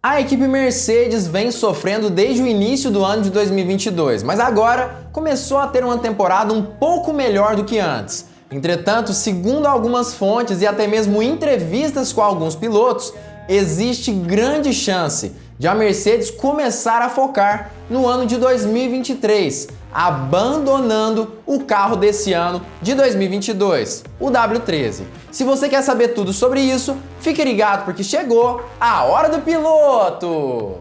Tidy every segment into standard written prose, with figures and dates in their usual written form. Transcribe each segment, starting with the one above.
A equipe Mercedes vem sofrendo desde o início do ano de 2022, mas agora começou a ter uma temporada um pouco melhor do que antes. Entretanto, segundo algumas fontes e até mesmo entrevistas com alguns pilotos, existe grande chance de a Mercedes começar a focar no ano de 2023, abandonando o carro desse ano de 2022, o W13. Se você quer saber tudo sobre isso, fique ligado porque chegou a hora do piloto!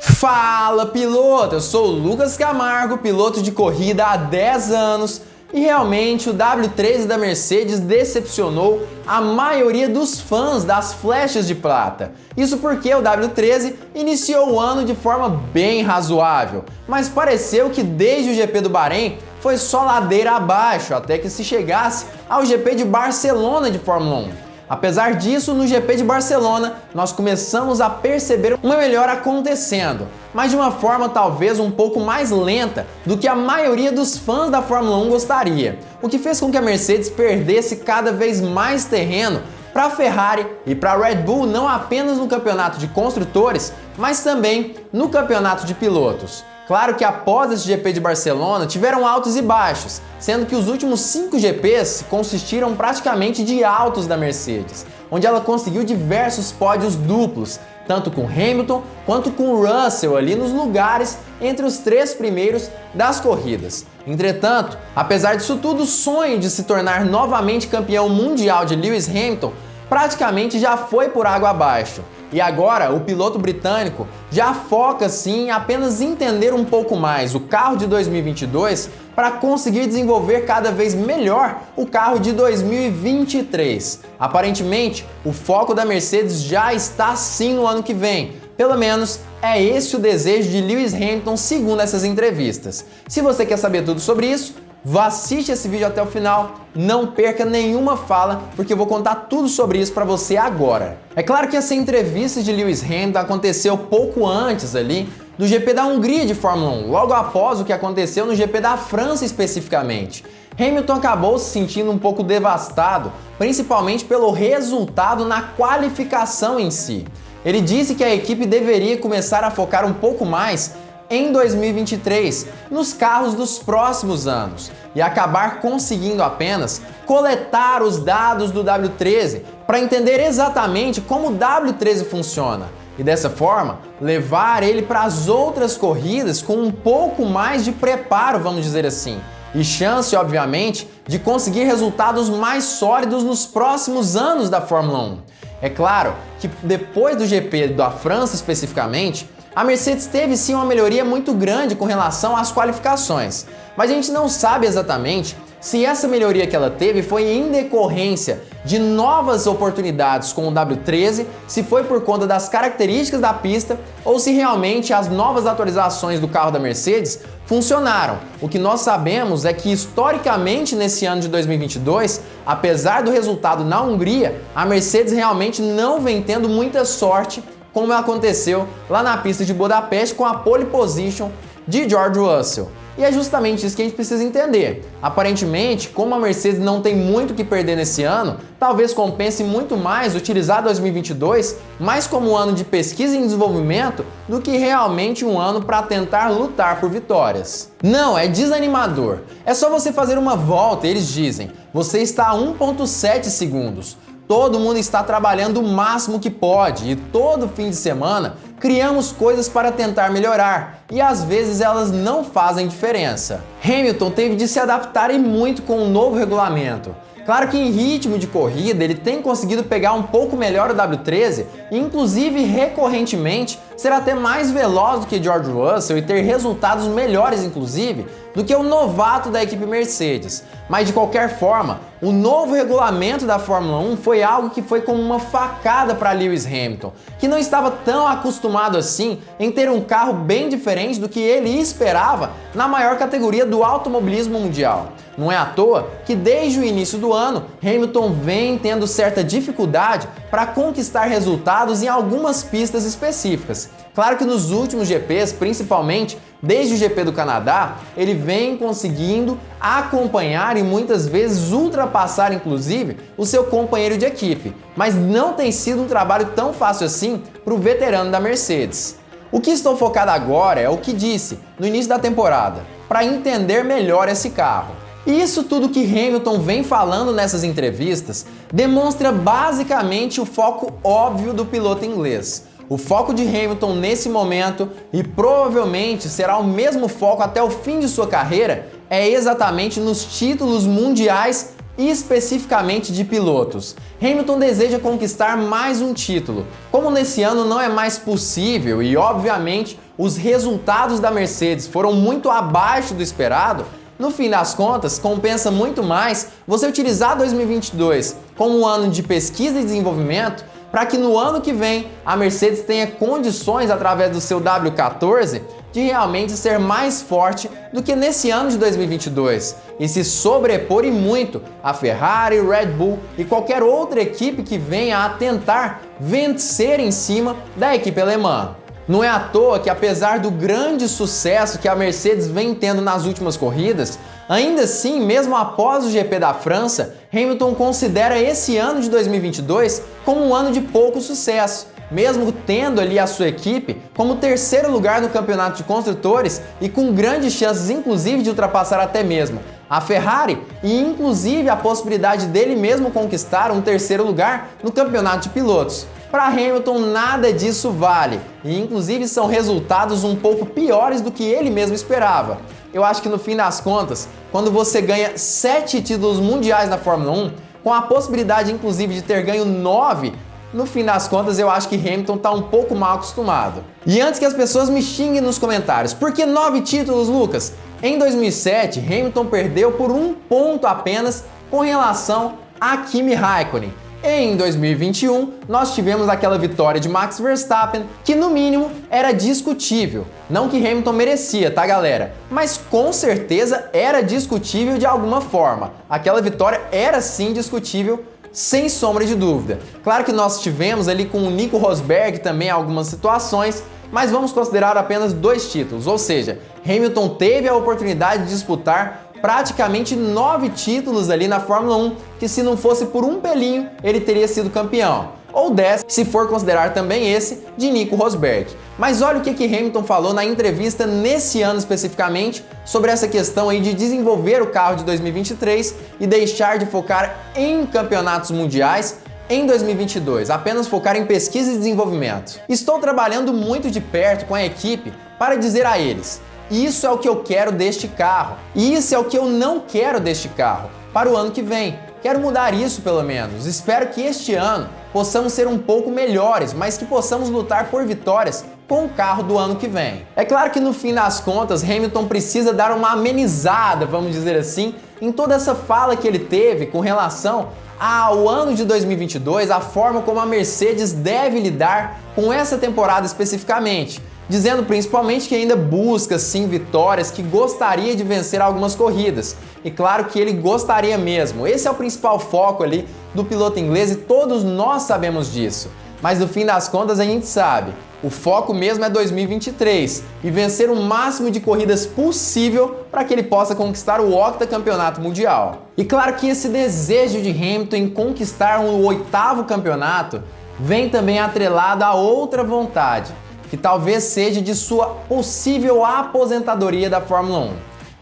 Fala, piloto! Eu sou o Lucas Camargo, piloto de corrida há 10 anos e realmente o W13 da Mercedes decepcionou a maioria dos fãs das flechas de prata. Isso porque o W13 iniciou o ano de forma bem razoável, mas pareceu que desde o GP do Bahrein foi só ladeira abaixo até que se chegasse ao GP de Barcelona de Fórmula 1. Apesar disso, no GP de Barcelona, nós começamos a perceber uma melhora acontecendo, mas de uma forma talvez um pouco mais lenta do que a maioria dos fãs da Fórmula 1 gostaria, o que fez com que a Mercedes perdesse cada vez mais terreno para a Ferrari e para a Red Bull, não apenas no campeonato de construtores, mas também no campeonato de pilotos. Claro que após esse GP de Barcelona tiveram altos e baixos, sendo que os últimos 5 GPs consistiram praticamente de altos da Mercedes, onde ela conseguiu diversos pódios duplos, tanto com Hamilton quanto com Russell ali nos lugares entre os 3 primeiros das corridas. Entretanto, apesar disso tudo, o sonho de se tornar novamente campeão mundial de Lewis Hamilton praticamente já foi por água abaixo. E agora o piloto britânico já foca sim em apenas entender um pouco mais o carro de 2022 para conseguir desenvolver cada vez melhor o carro de 2023. Aparentemente, o foco da Mercedes já está sim no ano que vem. Pelo menos é esse o desejo de Lewis Hamilton segundo essas entrevistas. Se você quer saber tudo sobre isso, assiste esse vídeo até o final, não perca nenhuma fala, porque eu vou contar tudo sobre isso para você agora. É claro que essa entrevista de Lewis Hamilton aconteceu pouco antes ali do GP da Hungria de Fórmula 1, logo após o que aconteceu no GP da França especificamente. Hamilton acabou se sentindo um pouco devastado, principalmente pelo resultado na qualificação em si. Ele disse que a equipe deveria começar a focar um pouco mais em 2023, nos carros dos próximos anos, e acabar conseguindo apenas coletar os dados do W13 para entender exatamente como o W13 funciona e dessa forma levar ele para as outras corridas com um pouco mais de preparo, vamos dizer assim, e chance, obviamente, de conseguir resultados mais sólidos nos próximos anos da Fórmula 1. É claro que depois do GP da França especificamente, a Mercedes teve sim uma melhoria muito grande com relação às qualificações, mas a gente não sabe exatamente se essa melhoria que ela teve foi em decorrência de novas oportunidades com o W13, se foi por conta das características da pista ou se realmente as novas atualizações do carro da Mercedes funcionaram. O que nós sabemos é que historicamente nesse ano de 2022, apesar do resultado na Hungria, a Mercedes realmente não vem tendo muita sorte como aconteceu lá na pista de Budapeste com a pole position de George Russell. E é justamente isso que a gente precisa entender. Aparentemente, como a Mercedes não tem muito o que perder nesse ano, talvez compense muito mais utilizar 2022 mais como um ano de pesquisa e desenvolvimento do que realmente um ano para tentar lutar por vitórias. Não, é desanimador. É só você fazer uma volta, eles dizem, você está a 1,7 segundos. Todo mundo está trabalhando o máximo que pode e todo fim de semana criamos coisas para tentar melhorar e às vezes elas não fazem diferença. Hamilton teve de se adaptar e muito com o novo regulamento. Claro que em ritmo de corrida ele tem conseguido pegar um pouco melhor o W13 e inclusive recorrentemente ser até mais veloz do que George Russell e ter resultados melhores inclusive do que o novato da equipe Mercedes. Mas de qualquer forma, o novo regulamento da Fórmula 1 foi algo que foi como uma facada para Lewis Hamilton, que não estava tão acostumado assim em ter um carro bem diferente do que ele esperava na maior categoria do automobilismo mundial. Não é à toa que desde o início do ano, Hamilton vem tendo certa dificuldade para conquistar resultados em algumas pistas específicas. Claro que nos últimos GPs, principalmente desde o GP do Canadá, ele vem conseguindo acompanhar e muitas vezes ultrapassar inclusive o seu companheiro de equipe, mas não tem sido um trabalho tão fácil assim para o veterano da Mercedes. O que estou focado agora é o que disse no início da temporada, para entender melhor esse carro. E isso tudo que Hamilton vem falando nessas entrevistas demonstra basicamente o foco óbvio do piloto inglês. O foco de Hamilton nesse momento, e provavelmente será o mesmo foco até o fim de sua carreira, é exatamente nos títulos mundiais e especificamente de pilotos. Hamilton deseja conquistar mais um título. Como nesse ano não é mais possível e obviamente os resultados da Mercedes foram muito abaixo do esperado, no fim das contas, compensa muito mais você utilizar 2022 como um ano de pesquisa e desenvolvimento para que no ano que vem a Mercedes tenha condições, através do seu W14, de realmente ser mais forte do que nesse ano de 2022 e se sobrepor e muito a Ferrari, Red Bull e qualquer outra equipe que venha a tentar vencer em cima da equipe alemã. Não é à toa que, apesar do grande sucesso que a Mercedes vem tendo nas últimas corridas, ainda assim, mesmo após o GP da França, Hamilton considera esse ano de 2022 como um ano de pouco sucesso, mesmo tendo ali a sua equipe como terceiro lugar no campeonato de construtores e com grandes chances, inclusive, de ultrapassar até mesmo a Ferrari e inclusive a possibilidade dele mesmo conquistar um terceiro lugar no campeonato de pilotos. Para Hamilton nada disso vale e inclusive são resultados um pouco piores do que ele mesmo esperava. Eu acho que no fim das contas, quando você ganha 7 títulos mundiais na Fórmula 1, com a possibilidade inclusive de ter ganho 9, no fim das contas eu acho que Hamilton está um pouco mal acostumado. E antes que as pessoas me xinguem nos comentários, por que 9 títulos, Lucas? Em 2007, Hamilton perdeu por 1 ponto apenas com relação a Kimi Raikkonen. Em 2021, nós tivemos aquela vitória de Max Verstappen, que no mínimo era discutível. Não que Hamilton merecia, tá galera? Mas com certeza era discutível de alguma forma. Aquela vitória era sim discutível, sem sombra de dúvida. Claro que nós tivemos ali com o Nico Rosberg também algumas situações, mas vamos considerar apenas 2 títulos, ou seja, Hamilton teve a oportunidade de disputar praticamente 9 títulos ali na Fórmula 1, que se não fosse por um pelinho, ele teria sido campeão. Ou 10, se for considerar também esse de Nico Rosberg. Mas olha o que Hamilton falou na entrevista nesse ano especificamente sobre essa questão aí de desenvolver o carro de 2023 e deixar de focar em campeonatos mundiais em 2022, apenas focar em pesquisa e desenvolvimento. Estou trabalhando muito de perto com a equipe para dizer a eles: isso é o que eu quero deste carro, e isso é o que eu não quero deste carro para o ano que vem. Quero mudar isso pelo menos. Espero que este ano possamos ser um pouco melhores, mas que possamos lutar por vitórias com o carro do ano que vem. É claro que no fim das contas, Hamilton precisa dar uma amenizada, vamos dizer assim, em toda essa fala que ele teve com relação ao ano de 2022, a forma como a Mercedes deve lidar com essa temporada especificamente, dizendo principalmente que ainda busca sim vitórias, que gostaria de vencer algumas corridas. E claro que ele gostaria mesmo. Esse é o principal foco ali do piloto inglês e todos nós sabemos disso. Mas no fim das contas a gente sabe, o foco mesmo é 2023 e vencer o máximo de corridas possível para que ele possa conquistar o octacampeonato mundial. E claro que esse desejo de Hamilton em conquistar um 8º campeonato vem também atrelado a outra vontade, que talvez seja de sua possível aposentadoria da Fórmula 1.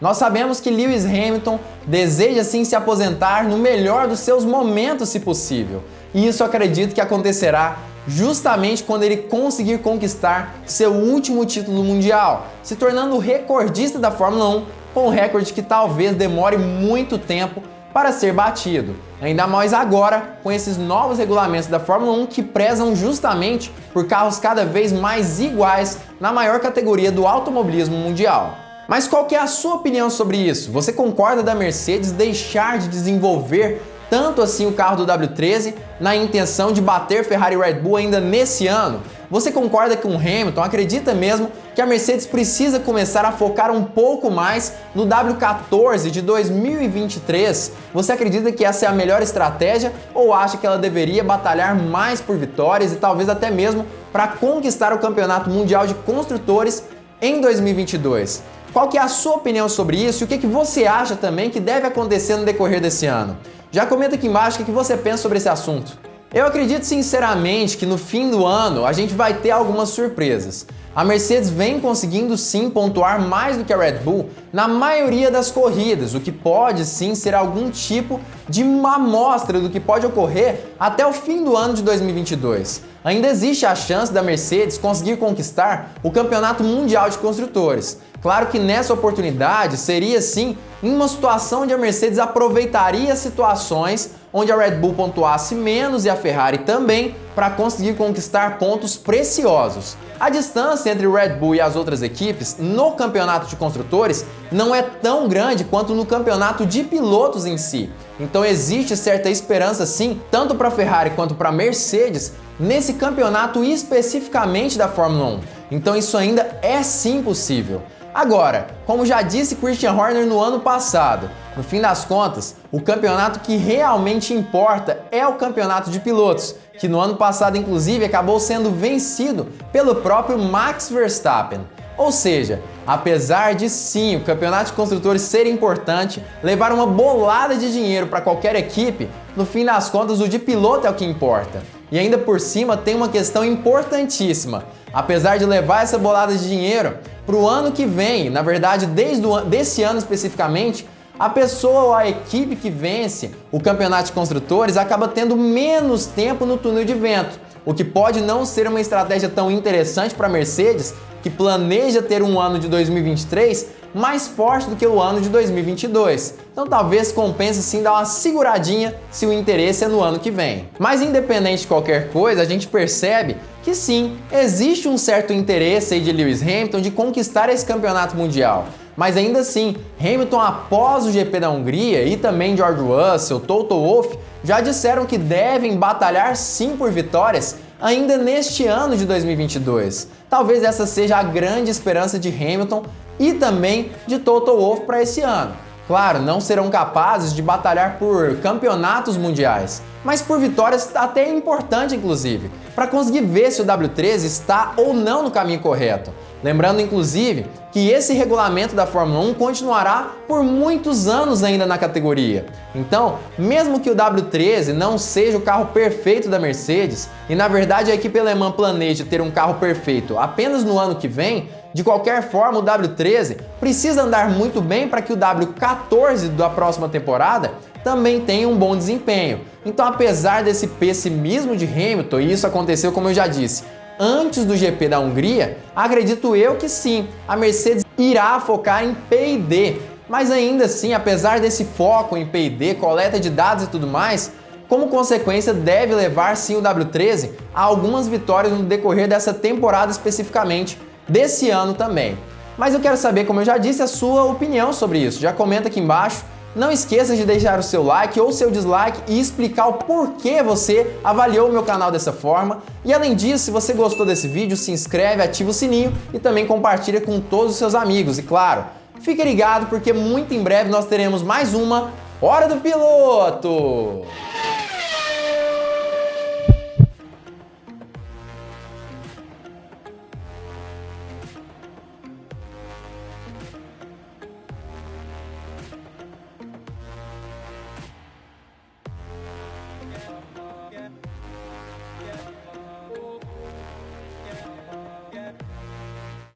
Nós sabemos que Lewis Hamilton deseja sim se aposentar no melhor dos seus momentos, se possível. E isso eu acredito que acontecerá justamente quando ele conseguir conquistar seu último título mundial, se tornando o recordista da Fórmula 1, com um recorde que talvez demore muito tempo para ser batido. Ainda mais agora com esses novos regulamentos da Fórmula 1 que prezam justamente por carros cada vez mais iguais na maior categoria do automobilismo mundial. Mas qual que é a sua opinião sobre isso? Você concorda da Mercedes deixar de desenvolver tanto assim o carro do W13 na intenção de bater Ferrari e Red Bull ainda nesse ano? Você concorda com o Hamilton? Acredita mesmo que a Mercedes precisa começar a focar um pouco mais no W14 de 2023? Você acredita que essa é a melhor estratégia ou acha que ela deveria batalhar mais por vitórias e talvez até mesmo para conquistar o Campeonato Mundial de Construtores em 2022? Qual que é a sua opinião sobre isso e o que você acha também que deve acontecer no decorrer desse ano? Já comenta aqui embaixo o que você pensa sobre esse assunto. Eu acredito sinceramente que no fim do ano a gente vai ter algumas surpresas. A Mercedes vem conseguindo sim pontuar mais do que a Red Bull na maioria das corridas, o que pode sim ser algum tipo de uma amostra do que pode ocorrer até o fim do ano de 2022. Ainda existe a chance da Mercedes conseguir conquistar o Campeonato Mundial de Construtores. Claro que nessa oportunidade seria sim em uma situação onde a Mercedes aproveitaria situações onde a Red Bull pontuasse menos e a Ferrari também para conseguir conquistar pontos preciosos. A distância entre o Red Bull e as outras equipes no campeonato de construtores não é tão grande quanto no campeonato de pilotos em si. Então existe certa esperança sim, tanto para a Ferrari quanto para a Mercedes, nesse campeonato especificamente da Fórmula 1. Então isso ainda é sim possível. Agora, como já disse Christian Horner no ano passado, no fim das contas, o campeonato que realmente importa é o campeonato de pilotos, que no ano passado inclusive acabou sendo vencido pelo próprio Max Verstappen. Ou seja, apesar de sim o campeonato de construtores ser importante, levar uma bolada de dinheiro para qualquer equipe, no fim das contas o de piloto é o que importa. E ainda por cima tem uma questão importantíssima. Apesar de levar essa bolada de dinheiro para o ano que vem, na verdade desse ano especificamente, a pessoa ou a equipe que vence o campeonato de construtores acaba tendo menos tempo no túnel de vento, o que pode não ser uma estratégia tão interessante para a Mercedes, que planeja ter um ano de 2023 mais forte do que o ano de 2022. Então talvez compense sim dar uma seguradinha se o interesse é no ano que vem. Mas independente de qualquer coisa, a gente percebe que sim, existe um certo interesse aí de Lewis Hamilton de conquistar esse campeonato mundial. Mas ainda assim, Hamilton após o GP da Hungria e também George Russell, Toto Wolff já disseram que devem batalhar sim por vitórias ainda neste ano de 2022. Talvez essa seja a grande esperança de Hamilton e também de Toto Wolff para esse ano. Claro, não serão capazes de batalhar por campeonatos mundiais, mas por vitórias até importante inclusive, para conseguir ver se o W13 está ou não no caminho correto. Lembrando inclusive que esse regulamento da Fórmula 1 continuará por muitos anos ainda na categoria. Então, mesmo que o W13 não seja o carro perfeito da Mercedes, e na verdade a equipe alemã planeja ter um carro perfeito apenas no ano que vem, de qualquer forma o W13 precisa andar muito bem para que o W14 da próxima temporada também tenha um bom desempenho. Então, apesar desse pessimismo de Hamilton, e isso aconteceu como eu já disse, antes do GP da Hungria, acredito eu que sim, a Mercedes irá focar em P&D. Mas ainda assim, apesar desse foco em P&D, coleta de dados e tudo mais, como consequência deve levar sim o W13 a algumas vitórias no decorrer dessa temporada especificamente, desse ano também. Mas eu quero saber, como eu já disse, a sua opinião sobre isso. Já comenta aqui embaixo. Não esqueça de deixar o seu like ou seu dislike e explicar o porquê você avaliou o meu canal dessa forma. E além disso, se você gostou desse vídeo, se inscreve, ativa o sininho e também compartilha com todos os seus amigos. E claro, fique ligado porque muito em breve nós teremos mais uma Hora do Piloto!